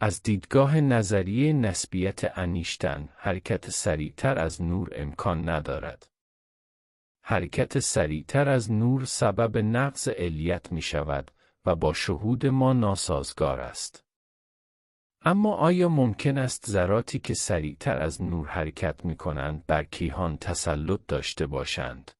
از دیدگاه نظریه نسبیت انیشتن، حرکت سریعتر از نور امکان ندارد. حرکت سریعتر از نور سبب نقض علیت می شود و با شهود ما ناسازگار است. اما آیا ممکن است ذراتی که سریعتر از نور حرکت می کنند بر کیهان تسلط داشته باشند؟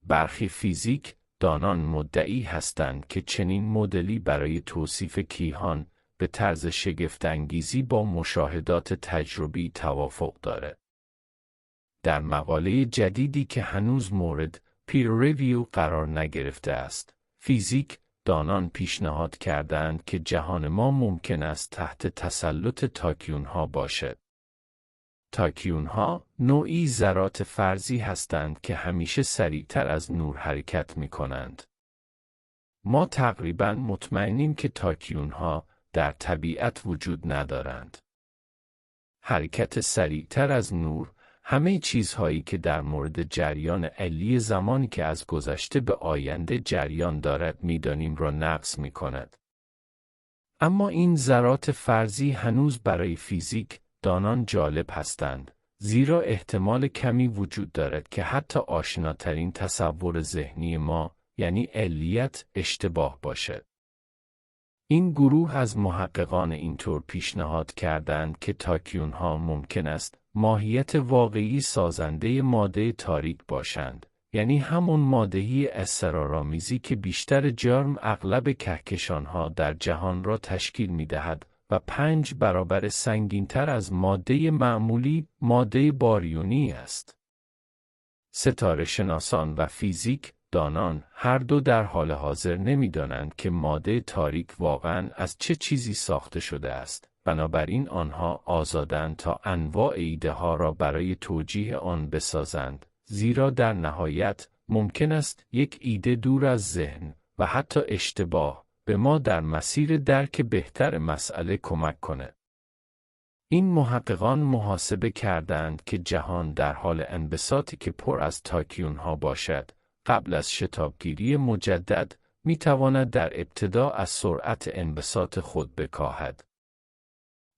برخی فیزیک دانان مدعی هستند که چنین مدلی برای توصیف کیهان به طرز شگفت‌انگیزی با مشاهدات تجربی توافق دارد. در مقاله جدیدی که هنوز مورد پیر ریویو قرار نگرفته است، فیزیک دانان پیشنهاد کردند که جهان ما ممکن است تحت تسلط تاکیون‌ها باشد. تاکیون‌ها نوعی ذرات فرضی هستند که همیشه سریعتر از نور حرکت می‌کنند. ما تقریباً مطمئنیم که تاکیون‌ها در طبیعت وجود ندارند. حرکت سریعتر از نور همه چیزهایی که در مورد جریان علی زمانی که از گذشته به آینده جریان دارد می‌دانیم را نقض می‌کند. اما این ذرات فرضی هنوز برای فیزیک دانان جالب هستند، زیرا احتمال کمی وجود دارد که حتی آشناترین تصور ذهنی ما، یعنی علیت، اشتباه باشد. این گروه از محققان اینطور پیشنهاد کردند که تاکیون‌ها ممکن است ماهیت واقعی سازنده ماده تاریک باشند، یعنی همون مادهی اسرارآمیزی که بیشتر جرم اغلب کهکشان‌ها در جهان را تشکیل می‌دهد و 5 برابر سنگین‌تر از ماده معمولی، ماده باریونی است. ستاره شناسان و فیزیک دانان هر دو در حال حاضر نمی‌دانند که ماده تاریک واقعاً از چه چیزی ساخته شده است. بنابراین آنها آزادند تا انواع ایده‌ها را برای توجیه آن بسازند، زیرا در نهایت ممکن است یک ایده دور از ذهن و حتی اشتباه به ما در مسیر درک بهتر مسئله کمک کند. این محققان محاسبه کردند که جهان در حال انبساطی که پر از تاکیون‌ها باشد، قبل از شتابگیری مجدد می‌تواند در ابتدا از سرعت انبساط خود بکاهد.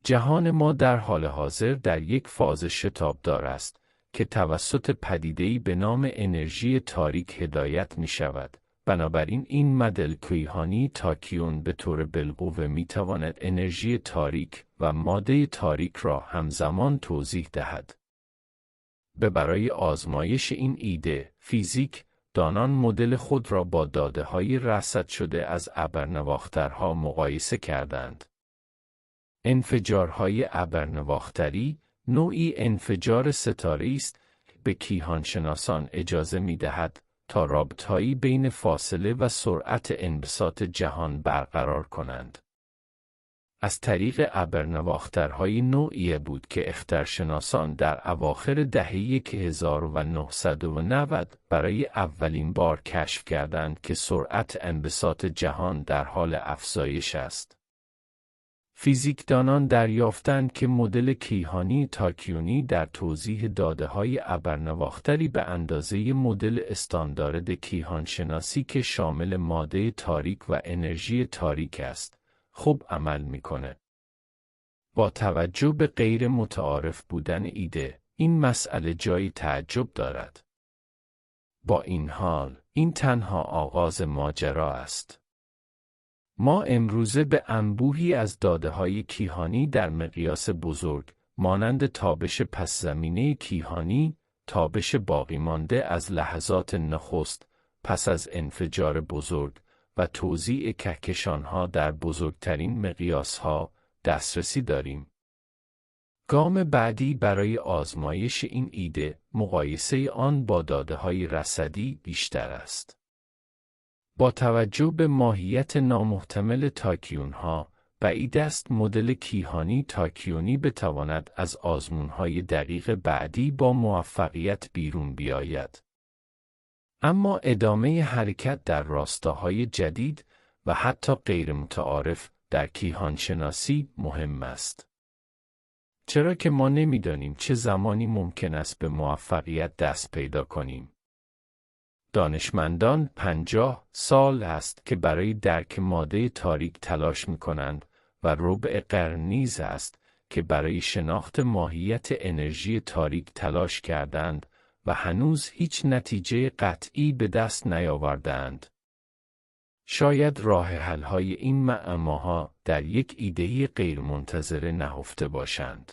جهان ما در حال حاضر در یک فاز شتابدار است که توسط پدیده‌ای به نام انرژی تاریک هدایت می‌شود. بنابراین این مدل کیهانی تاکیون به طور بالقوه می‌تواند انرژی تاریک و ماده تاریک را همزمان توضیح دهد. برای آزمایش این ایده، فیزیک دانان مدل خود را با داده‌های رصد شده از ابرنواخترها مقایسه کردند. انفجارهای ابرنواختری نوعی انفجار ستاره‌ای است که به کیهانشناسان اجازه می‌دهد تا رابطه‌ای بین فاصله و سرعت انبساط جهان برقرار کنند. از طریق ابرنواخترهای نوعی بود که اخترشناسان در اواخر دهه 1990 برای اولین بار کشف کردند که سرعت انبساط جهان در حال افزایش است. فیزیکدانان دریافتند که مدل کیهانی تاکیونی در توضیح داده‌های ابرنواختری به اندازه مدل استاندارد کیهانشناسی که شامل ماده تاریک و انرژی تاریک است، خوب عمل می‌کند. با توجه به غیر متعارف بودن ایده، این مسئله جایی تعجب دارد. با این حال، این تنها آغاز ماجرا است. ما امروزه به انبوهی از داده‌های کیهانی در مقیاس بزرگ، مانند تابش پس‌زمینه کیهانی، تابش باقی مانده از لحظات نخست پس از انفجار بزرگ و توزیع کهکشان‌ها در بزرگترین مقیاس‌ها دسترسی داریم. گام بعدی برای آزمایش این ایده، مقایسه آن با داده‌های رصدی بیشتر است. با توجه به ماهیت نامحتمل تاکیون‌ها، بعید است مدل کیهانی تاکیونی بتواند از آزمون‌های دقیق بعدی با موفقیت بیرون بیاید. اما ادامه حرکت در راستاهای جدید و حتی غیر متعارف در کیهانشناسی مهم است. چرا که ما نمی‌دانیم چه زمانی ممکن است به موفقیت دست پیدا کنیم. دانشمندان 50 سال است که برای درک ماده تاریک تلاش می‌کنند و ربع قرن نیز است که برای شناخت ماهیت انرژی تاریک تلاش کردند و هنوز هیچ نتیجه قطعی به دست نیاوردند. شاید راه حل‌های این معماها در یک ایده غیرمنتظره نهفته باشند.